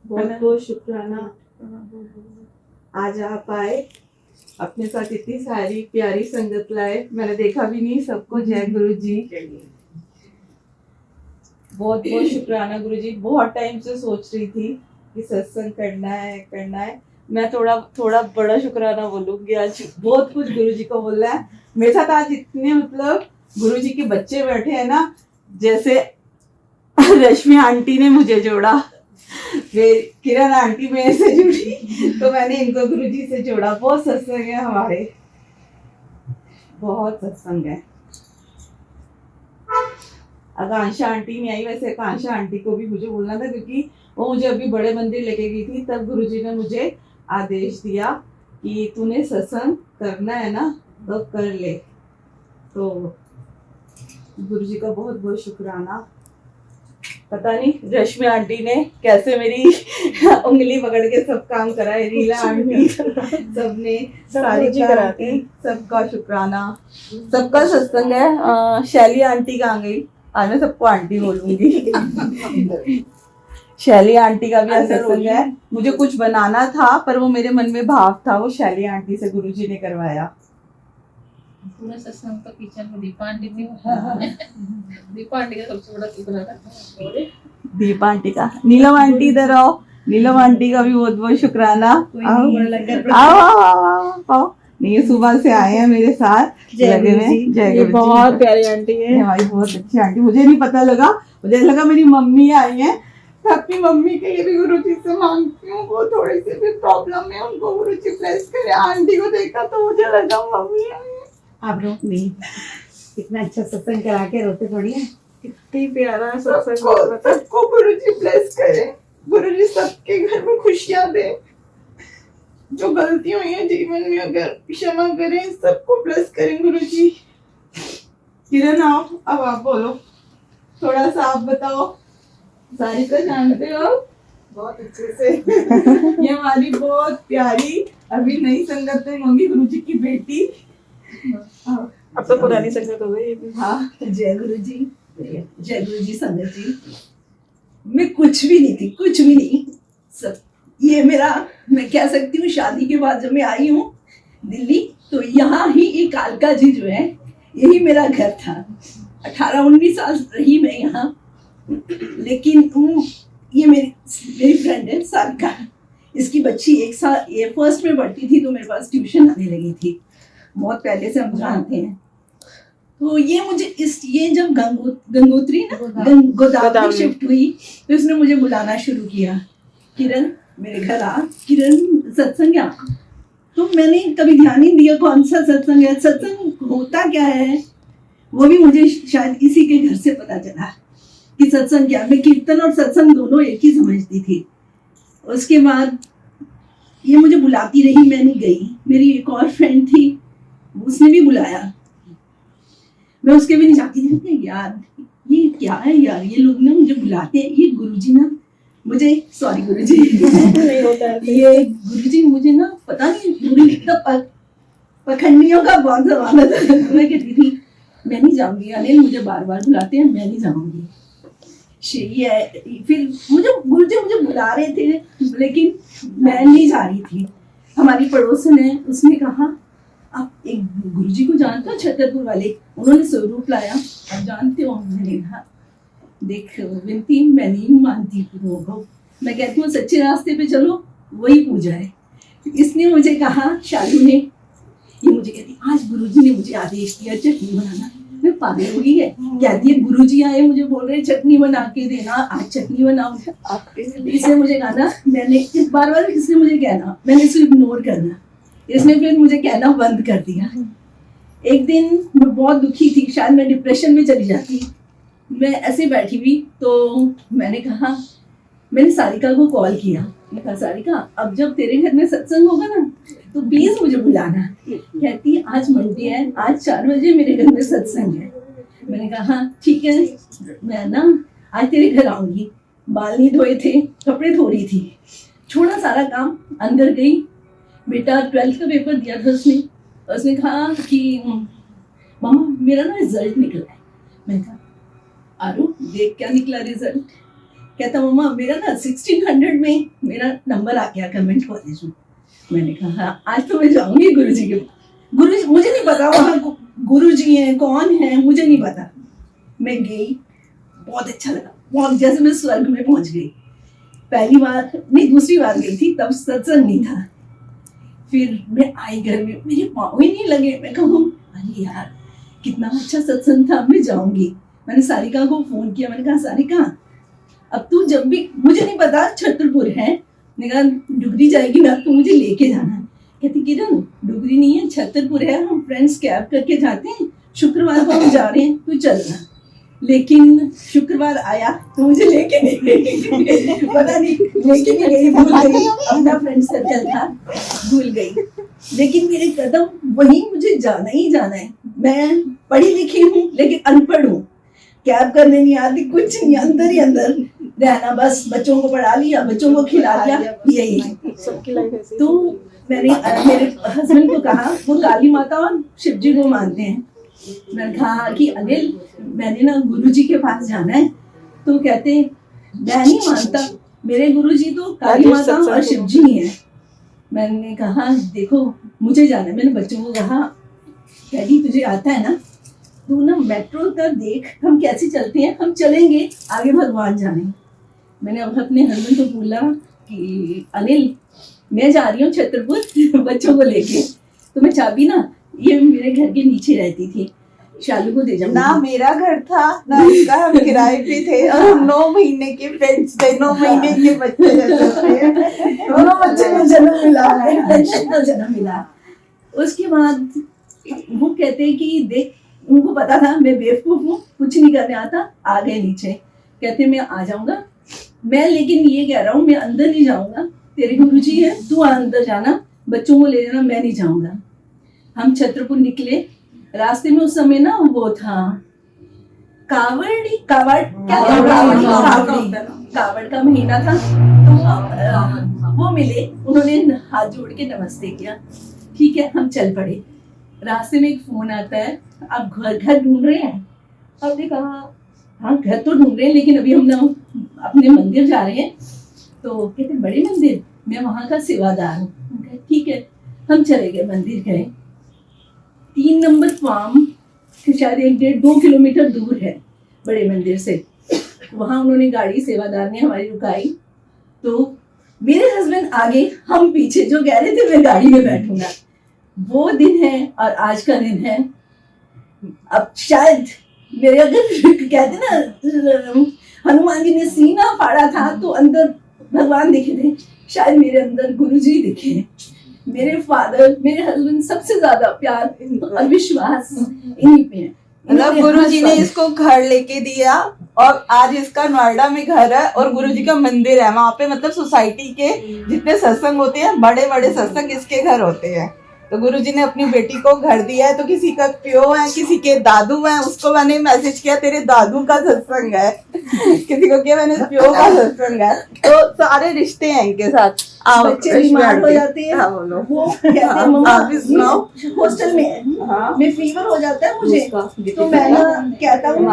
बहुत बहुत शुक्राना आज आप आए, अपने साथ इतनी सारी प्यारी संगत लाए, मैंने देखा भी नहीं सबको। जय गुरु जी। बहुत बहुत शुक्राना गुरु जी। बहुत टाइम से सोच रही थी कि सत्संग करना है। मैं थोड़ा थोड़ा बड़ा शुक्राना बोलूंगी आज। बहुत कुछ गुरु जी को बोलना है मेरे साथ आज। इतने मतलब गुरु जी के बच्चे बैठे हैं ना, जैसे रश्मि आंटी ने मुझे जोड़ा, किरण आंटी मेरे से जुड़ी, तो मैंने इनको गुरु जी से जोड़ा। बहुत सत्संग है हमारे, बहुत सत्संग है। आकांक्षा आंटी नहीं आई, वैसे आकांक्षा आंटी को भी मुझे बोलना था, क्योंकि वो मुझे अभी बड़े मंदिर लेके गई थी। तब गुरुजी ने मुझे आदेश दिया कि तूने सत्संग करना है ना तो कर ले। तो गुरुजी का बहुत बहुत शुक्राना। पता नहीं रश्मि आंटी ने कैसे मेरी उंगली पकड़ के सब काम कराए, रीला आंटी सबने सारी कराती। सबका शुक्राना। सबका सत्संग है। शैली आंटी कहाँ गई? आज मैं सबको आंटी बोलूंगी। शैली आंटी का भी सत्संग है। मुझे कुछ बनाना था पर वो मेरे मन में भाव था, वो शैली आंटी से गुरुजी ने करवाया। पूरा सत्संग तो किचन में दीपा आंटी थी। दीपा आंटी का सबसे बड़ा कितना था। दीपा आंटी का। नीलम आंटी इधर आओ। नीलम आंटी का भी बहुत बहुत शुक्राना। आओ। नहीं, सुबह से आए हैं मेरे साथ लगे हुए। जय गुरु जी। बहुत प्यारी आंटी है हमारी, बहुत अच्छी आंटी। मुझे नहीं पता लगा, मुझे लगा मेरी मम्मी आई है। मैं अपनी मम्मी के लिए भी गुरु जी से मांगती हूँ, वो थोड़ी सी भी प्रॉब्लम है, उनको गुरु जी ब्लेस करे। आंटी को देखा तो मुझे लगा मम्मी आई है। आप रो नहीं, इतना अच्छा सत्संग करा के रोते थोड़ी है। कितनी प्यारा सत्संग। सबको गुरु जी ब्लेस करे। गुरु जी सबके घर में खुशियां दे। जो गलती हुई है जीवन में अगर क्षमा करें, सबको ब्लेस करें गुरु जी। किरण आओ, अब आप बोलो थोड़ा सा। आप बताओ, सारिका जानते हो बहुत अच्छे से। ये हमारी बहुत प्यारी अभी नई संगत में होंगी, गुरु जी की बेटी। अब तो पुरानी संगत हो गई। हाँ, जय गुरु जी। जय गुरु जी। संगत जी, मैं कुछ भी नहीं थी, कुछ भी नहीं। सब ये मेरा, मैं कह सकती हूँ, शादी के बाद जब मैं आई हूँ दिल्ली, तो यहाँ ही ये कालका जी जो है, यही मेरा घर था। 18-19 साल रही मैं यहाँ। लेकिन ये मेरी फ्रेंड है सारिका, इसकी बच्ची 1 साल ये फर्स्ट में पढ़ती थी, तो मेरे पास ट्यूशन आने लगी थी। बहुत पहले से हम जानते हैं। तो ये मुझे ये जब गंगोत्री ना गोदावरी शिफ्ट हुई, तो इसने मुझे बुलाना शुरू किया, किरण मेरे घर आ, किरण सत्संग आ। तो मैंने कभी ध्यान नहीं दिया कौन सा सत्संग है, सत्संग होता क्या है, वो भी मुझे शायद इसी के घर से पता चला कि सत्संग क्या। मैं कीर्तन और सत्संग दोनों एक ही समझती थी। उसके बाद ये मुझे बुलाती रही, मैं नहीं गई। मेरी एक और फ्रेंड थी, उसने भी बुलाया, मैं उसके भी नहीं जाती थी। यार ये क्या है यार, ये लोग ना मुझे बुलाते हैं, ये गुरुजी ना मुझे, सॉरी गुरुजी नहीं होता है ये, गुरुजी मुझे ना पता नहीं पूरी पखंडियों का बहुत जमाना था। मैं कहती थी मैं नहीं जाऊंगी, अनिल मुझे बार बार बुलाते हैं, मैं नहीं जाऊंगी। फिर गुरुजी मुझे बुला रहे थे, लेकिन मैं नहीं जा रही थी। हमारी पड़ोसन है, उसने कहा आप एक गुरुजी को जानते हो, छतरपुर वाले, उन्होंने स्वरूप लाया, आप जानते हो? मैंने कहा देख विनती, मैं नहीं मानती गुरुओं को, मैं कहती हूँ सच्चे रास्ते पे चलो, वही पूजा है। इसने मुझे कहा, शालू ने, ये मुझे कहती आज गुरुजी ने मुझे आदेश दिया चटनी बनाना। मैं पागल हो गई है, कहती है गुरुजी आए मुझे बोल रहे चटनी बना के देना, आज चटनी बनाओ। इसने मुझे कहा ना, मैंने बार इसने मुझे कहना, मैंने इसे इग्नोर करना, इसने फिर मुझे कहना बंद कर दिया। एक दिन मैं बहुत दुखी थी, शायद मैं डिप्रेशन में चली जाती। मैं ऐसे बैठी हुई, तो मैंने सारिका को कॉल किया। मैं कहा सारिका, अब जब तेरे घर में सत्संग होगा ना, तो प्लीज मुझे बुलाना। कहती आज मंडे है, आज 4 बजे मेरे घर में सत्संग है। मैंने कहा ठीक है, मैं ना आज तेरे घर आऊंगी। बाल नहीं धोए थे, कपड़े धो रही थी, छोड़ा सारा काम, अंदर गई। बेटा 12th का पेपर दिया था उसने कहा कि मामा मेरा ना रिजल्ट निकला है। मैंने कहा आरू देख क्या निकला रिजल्ट? कहता मम्मा मेरा ना 1600 में मेरा नंबर आ गया गवर्नमेंट कॉलेज में। मैंने कहा हाँ, आज तो मैं जाऊंगी गुरुजी के पास। गुरुजी मुझे नहीं पता वहाँ गुरुजी हैं कौन है, मुझे नहीं पता। मैं गई, बहुत अच्छा लगा, बहुत जैसे मैं स्वर्ग में पहुंच गई। पहली बार नहीं, दूसरी बार गई थी, तब सत्संग नहीं था। फिर मैं आई घर में, मेरे पाँव ही नहीं लगे। मैं कहूँ अरे यार कितना अच्छा सत्संग था, मैं जाऊंगी। मैंने सारिका को फोन किया, मैंने कहा सारिका अब तू जब भी, मुझे नहीं पता छतरपुर है, मैंने कहा डुगरी जाएगी ना तो मुझे लेके जाना है। कहती किरण डुगरी नहीं है, छतरपुर है, हम फ्रेंड्स कैब करके जाते हैं, शुक्रवार को हम जा रहे हैं, तू चलना। लेकिन शुक्रवार आया तो मुझे लेके नहीं गई। पता नहीं लेके नहीं गई, भूल गई, अपना फ्रेंड सर्कल था, भूल गई। लेकिन मेरे कदम वहीं, मुझे जाना ही जाना है। मैं पढ़ी लिखी हूँ लेकिन अनपढ़ हूँ, कैब करने नहीं आती, कुछ नहीं, अंदर ही अंदर रहना, बस बच्चों को पढ़ा लिया, बच्चों को खिला दिया, यही। सबकी लाइफ ऐसी। तो मैंने मेरे हस्बैंड को कहा, वो काली माता और शिव जी को मानते हैं। मैंने कहा कि अनिल मैंने ना गुरुजी के पास जाना है। तो कहते मैं नहीं मानता, मेरे गुरुजी तो काली माता और शिव जी हैं। मैंने कहा देखो मुझे जाना है। मैंने बच्चों को कहा डैडी तुझे आता है ना, तू ना मेट्रो का देख हम कैसे चलते हैं, हम चलेंगे, आगे भगवान जाने। मैंने अब अपने हस्बैंड को बोला कि अनिल मैं जा रही हूँ छतरपुर बच्चों को लेके, तो मैं चाबी ना ये मेरे घर के नीचे रहती थी, शालू को दे जाऊंगी। ना मेरा घर था ना इसका, हम किराए पे थे और हम 9 महीने के फ्रेंड्स थे, 9 महीने के बच्चे जैसे थे, दोनों बच्चे में जन्म मिला। उसके बाद वो कहते हैं कि देख, उनको पता था मैं बेवकूफ हूँ, कुछ नहीं करने आता, आ गए नीचे। कहते मैं आ जाऊंगा, मैं लेकिन ये कह रहा हूँ मैं अंदर नहीं जाऊंगा, तेरे गुरुजी है, तू अंदर जाना, बच्चों को ले जाना, मैं नहीं जाऊंगा। हम छतरपुर निकले, रास्ते में उस समय ना वो था कावड़ का महीना था। तो वो मिले, उन्होंने हाथ जोड़ के नमस्ते किया, ठीक है हम चल पड़े। रास्ते में एक फोन आता है, आप घर ढूंढ रहे हैं? हमने कहा हाँ घर तो ढूंढ रहे हैं, लेकिन अभी हम ना अपने मंदिर जा रहे हैं। तो कहते बड़े मंदिर, मैं वहाँ का सेवादार हूँ। ठीक है, हम चले गए, मंदिर गए। 3 नंबर फार्म शायद 1-1.5-2 किलोमीटर दूर है बड़े मंदिर से। वहाँ उन्होंने गाड़ी, सेवादार ने हमारी रुकाई। तो मेरे हस्बैंड आगे, हम पीछे, जो कह रहे थे मैं गाड़ी में बैठूंगा। वो दिन है और आज का दिन है। अब शायद मेरे, अगर कहते ना हनुमान जी ने सीना फाड़ा था तो अंदर भगवान दिखे थे, शायद मेरे अंदर गुरुजी दिखे। मेरे फादर, मेरे हस्बैंड, सबसे ज्यादा प्यार और विश्वास इन्हीं पे है। मतलब गुरुजी ने इसको घर लेके दिया और आज इसका नोएडा में घर है और गुरुजी का मंदिर है वहाँ पे। मतलब सोसाइटी के जितने सत्संग होते हैं, बड़े बड़े सत्संग इसके घर होते हैं। तो गुरुजी ने अपनी बेटी को घर दिया है। तो किसी का प्यो है, किसी के दादू है, उसको मैंने मैसेज किया तेरे दादू का सत्संग है, किसी को किया मैंने प्यो का सत्संग है। तो सारे रिश्ते हैं इनके साथ। बच्चे बीमार हो जाते हैं, हाँ बोलो। वो कहते हैं मम्मा आप भी सुनाओ। हॉस्टल में है, हाँ में फीवर हो जाता है मुझे, तो मैं ना कहता हूँ